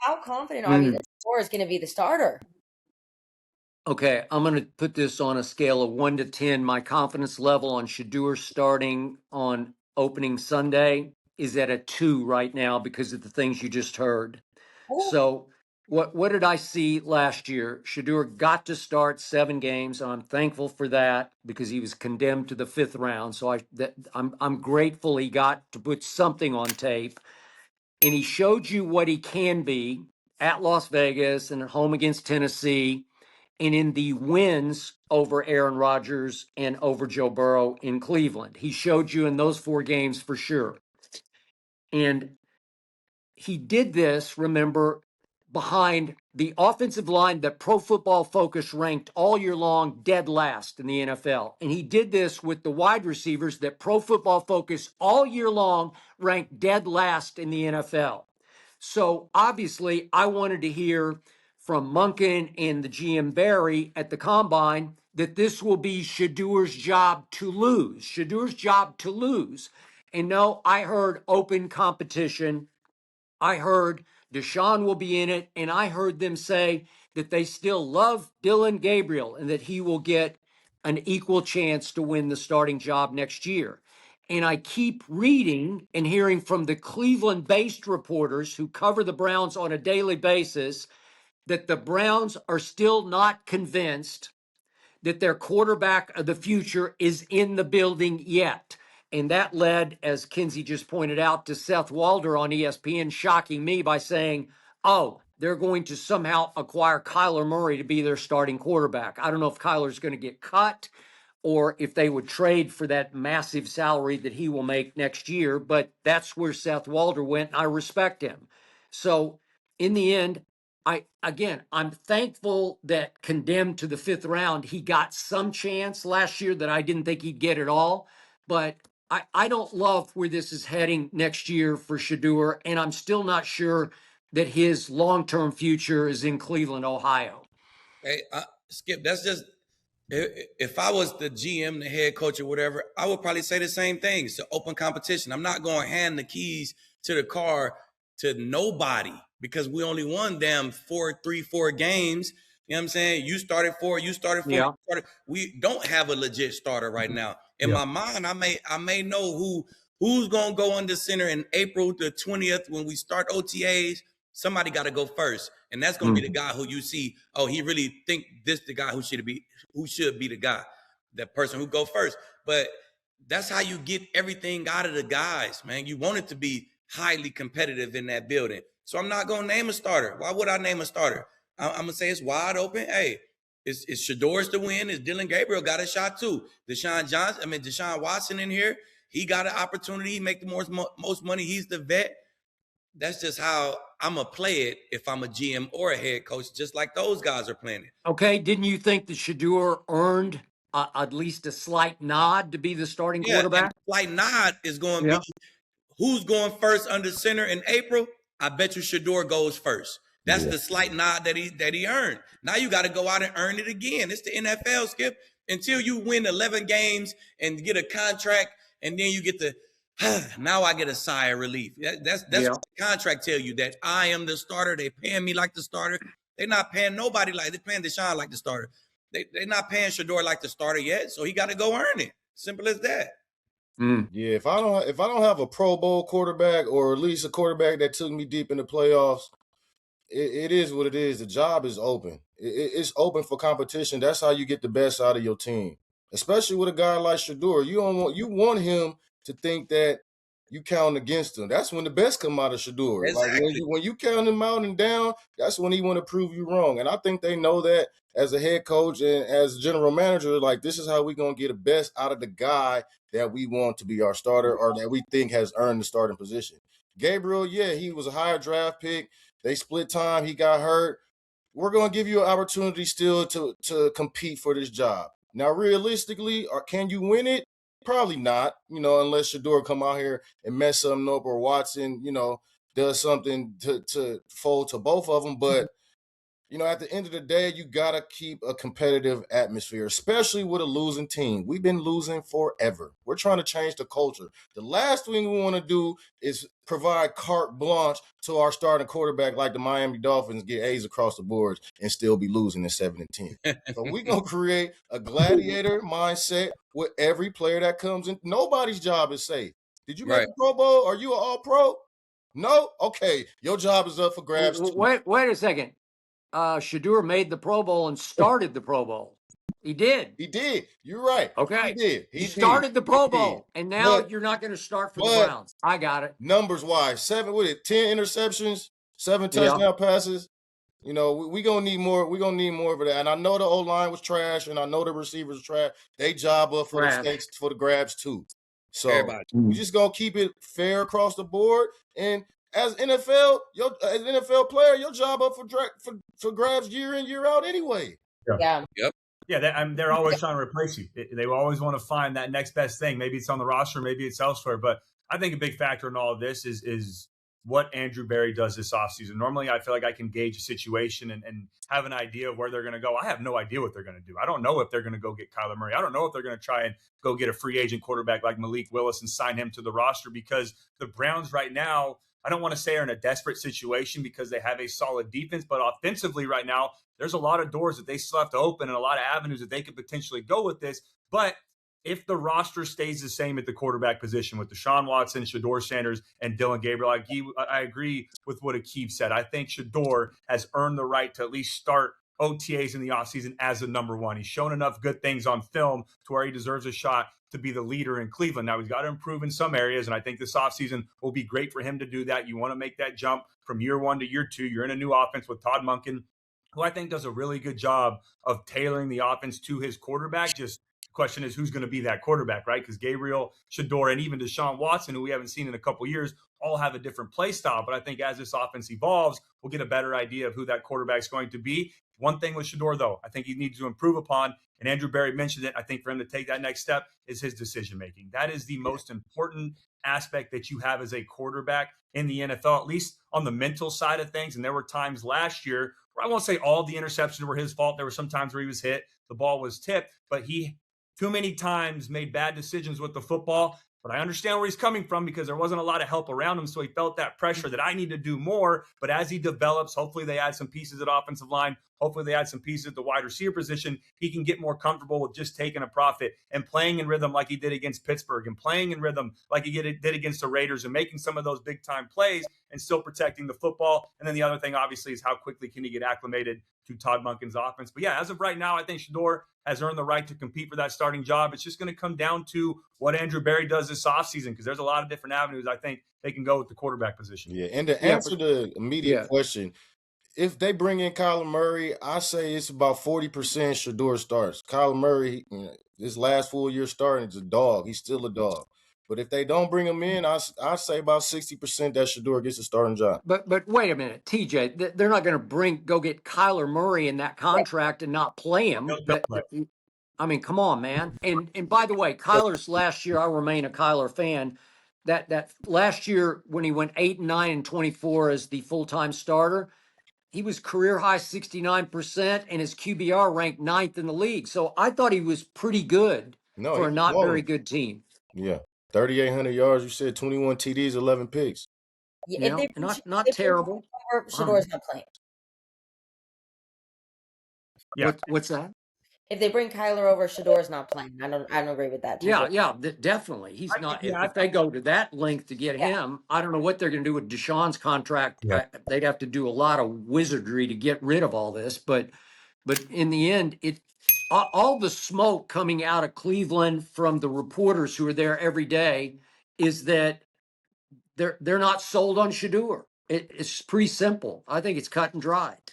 how confident are you that Shedeur is going to be the starter? Okay, I'm going to put this on a scale of 1 to 10. My confidence level on Shedeur starting on opening Sunday is at a 2 right now because of the things you just heard. Ooh. So, what did I see last year? Shedeur got to start 7 games. And I'm thankful for that because he was condemned to the 5th round. So I'm grateful he got to put something on tape, and he showed you what he can be at Las Vegas and at home against Tennessee and in the wins over Aaron Rodgers and over Joe Burrow in Cleveland. He showed you in those 4 games for sure. And he did this, remember, behind the offensive line that Pro Football Focus ranked all year long dead last in the NFL. And he did this with the wide receivers that Pro Football Focus all year long ranked dead last in the NFL. So obviously, I wanted to hear from Monken and the GM Barry at the combine that this will be Shedeur's job to lose. Shedeur's job to lose. And no, I heard open competition. I heard Deshaun will be in it, and I heard them say that they still love Dylan Gabriel and that he will get an equal chance to win the starting job next year. And I keep reading and hearing from the Cleveland based reporters who cover the Browns on a daily basis that the Browns are still not convinced that their quarterback of the future is in the building yet. And that led, as Kinsey just pointed out, to Seth Walder on ESPN shocking me by saying, oh, they're going to somehow acquire Kyler Murray to be their starting quarterback. I don't know if Kyler's going to get cut or if they would trade for that massive salary that he will make next year, but that's where Seth Walder went, and I respect him. So in the end, I'm thankful that condemned to the 5th round, he got some chance last year that I didn't think he'd get at all. But I don't love where this is heading next year for Shedeur, and I'm still not sure that his long-term future is in Cleveland, Ohio. Hey, Skip, that's just if I was the GM, the head coach, or whatever, I would probably say the same thing. It's an open competition. I'm not going to hand the keys to the car to nobody because we only won them 4 games. You know what I'm saying? You started 4, you started 4. Yeah. You started. We don't have a legit starter right now. In my mind, I may know who's going to go under center in April the 20th when we start OTAs. Somebody got to go first, and that's going to be the guy who you see. Oh, he really think this the guy who should be the guy, that person who go first. But that's how you get everything out of the guys, man. You want it to be highly competitive in that building. So I'm not going to name a starter. Why would I name a starter? I'm going to say it's wide open. Hey, it's Shedeur's to win. It's Dylan Gabriel got a shot too. Deshaun Watson in here. He got an opportunity. He make the most money. He's the vet. That's just how I'm going to play it if I'm a GM or a head coach, just like those guys are playing it. Okay, didn't you think that Shedeur earned at least a slight nod to be the starting quarterback? And slight nod is going to be who's going first under center in April. I bet you Shedeur goes first. That's the slight nod that he earned. Now you got to go out and earn it again. It's the NFL, Skip. Until you win 11 games and get a contract, and then you get the now I get a sigh of relief. That's what the contract tell you, that I am the starter. They paying me like the starter. They're not paying nobody like they're paying Deshaun like the starter. They're not paying Shedeur like the starter yet, so he got to go earn it. Simple as that. Yeah, if I don't have a Pro Bowl quarterback, or at least a quarterback that took me deep in the playoffs, it is what it is. The job is open. It's open for competition. That's how you get the best out of your team, especially with a guy like Shedeur. You want him to think that you count against him. That's when the best come out of Shedeur. Exactly. Like when you count him out and down, that's when he want to prove you wrong. And I think they know that as a head coach and as a general manager. Like, this is how we're gonna get the best out of the guy that we want to be our starter, or that we think has earned the starting position. Gabriel, yeah, he was a higher draft pick. They split time. He got hurt. We're going to give you an opportunity still to compete for this job. Now, realistically, can you win it? Probably not, unless Shedeur come out here and mess something up, or Watson, does something to fold to both of them. But, at the end of the day, you got to keep a competitive atmosphere, especially with a losing team. We've been losing forever. We're trying to change the culture. The last thing we want to do is provide carte blanche to our starting quarterback like the Miami Dolphins, get A's across the boards and still be losing at 7-10. So we're going to create a gladiator mindset with every player that comes in. Nobody's job is safe. Did you make Right. the Pro Bowl? Are you an all-pro? No? Okay. Your job is up for grabs too. Wait a second. Shedeur made the Pro Bowl and started the Pro Bowl. He did. He did. You're right. Okay. He did. He started the Pro Bowl, and now But- you're not going to start for the but- Browns. I got it. Numbers wise, 10 interceptions, 7 touchdown passes. We gonna need more. We're gonna need more of that. And I know the O-line was trash, and I know the receivers were trash. They job up for the stakes for the grabs too. So Everybody. we just gonna keep it fair across the board. And as an NFL player, your job up for grabs year in, year out anyway. Yeah. Yeah, they're always trying to replace you. They always want to find that next best thing. Maybe it's on the roster, maybe it's elsewhere. But I think a big factor in all of this is what Andrew Berry does this offseason. Normally, I feel like I can gauge a situation and have an idea of where they're going to go. I have no idea what they're going to do. I don't know if they're going to go get Kyler Murray. I don't know if they're going to try and go get a free agent quarterback like Malik Willis and sign him to the roster, because the Browns right now, I don't want to say are in a desperate situation because they have a solid defense, but offensively right now, there's a lot of doors that they still have to open and a lot of avenues that they could potentially go with this. But if the roster stays the same at the quarterback position with Deshaun Watson, Shedeur Sanders, and Dylan Gabriel, I agree with what Akeem said. I think Shedeur has earned the right to at least start OTAs in the offseason as a number one. He's shown enough good things on film to where he deserves a shot to be the leader in Cleveland. Now, he's got to improve in some areas, and I think this offseason will be great for him to do that. You want to make that jump from year one to year two. You're in a new offense with Todd Monken, who I think does a really good job of tailoring the offense to his quarterback. Just the question is who's going to be that quarterback, right? Because Gabriel, Shedeur, and even Deshaun Watson, who we haven't seen in a couple years, all have a different play style. But I think as this offense evolves, we'll get a better idea of who that quarterback's going to be. One thing with Shedeur, though, I think he needs to improve upon, and Andrew Berry mentioned it, I think for him to take that next step is his decision-making. That is the most important aspect that you have as a quarterback in the NFL, at least on the mental side of things. And there were times last year where I won't say all the interceptions were his fault. There were some times where he was hit, the ball was tipped, but he too many times made bad decisions with the football. But I understand where he's coming from because there wasn't a lot of help around him. So he felt that pressure that I need to do more. But as he develops, hopefully they add some pieces at offensive line. Hopefully they add some pieces at the wide receiver position. He can get more comfortable with just taking a profit and playing in rhythm like he did against Pittsburgh and playing in rhythm like he did against the Raiders and making some of those big time plays and still protecting the football. And then the other thing, obviously, is how quickly can he get acclimated to Todd Monken's offense. But yeah, as of right now, I think Shedeur has earned the right to compete for that starting job. It's just going to come down to what Andrew Berry does this offseason, because there's a lot of different avenues I think they can go with the quarterback position. Yeah, and to answer the immediate question, if they bring in Kyler Murray, I say it's about 40% Shedeur starts. Kyler Murray, his last full year starting is a dog. He's still a dog. But if they don't bring him in, I say about 60% that Shedeur gets a starting job. But wait a minute, TJ, they're not going to go get Kyler Murray in that contract and not play him. I mean, come on, man. And by the way, Kyler's last year, I remain a Kyler fan. That last year when he went 8-9-24 as the full-time starter, he was career high 69%, and his QBR ranked 9th in the league. So I thought he was pretty good for a not very good team. Yeah. 3,800 yards. You said 21 TDs, 11 picks. Yeah, not terrible. Shedeur's not playing. Yeah. What's that? If they bring Kyler over, Shedeur's not playing. I don't agree with that. Yeah, definitely. He's not. If they go to that length to get him, I don't know what they're going to do with Deshaun's contract. Yeah. They'd have to do a lot of wizardry to get rid of all this. But in the end, all the smoke coming out of Cleveland from the reporters who are there every day is that they're not sold on Shedeur. It's pretty simple. I think it's cut and dried.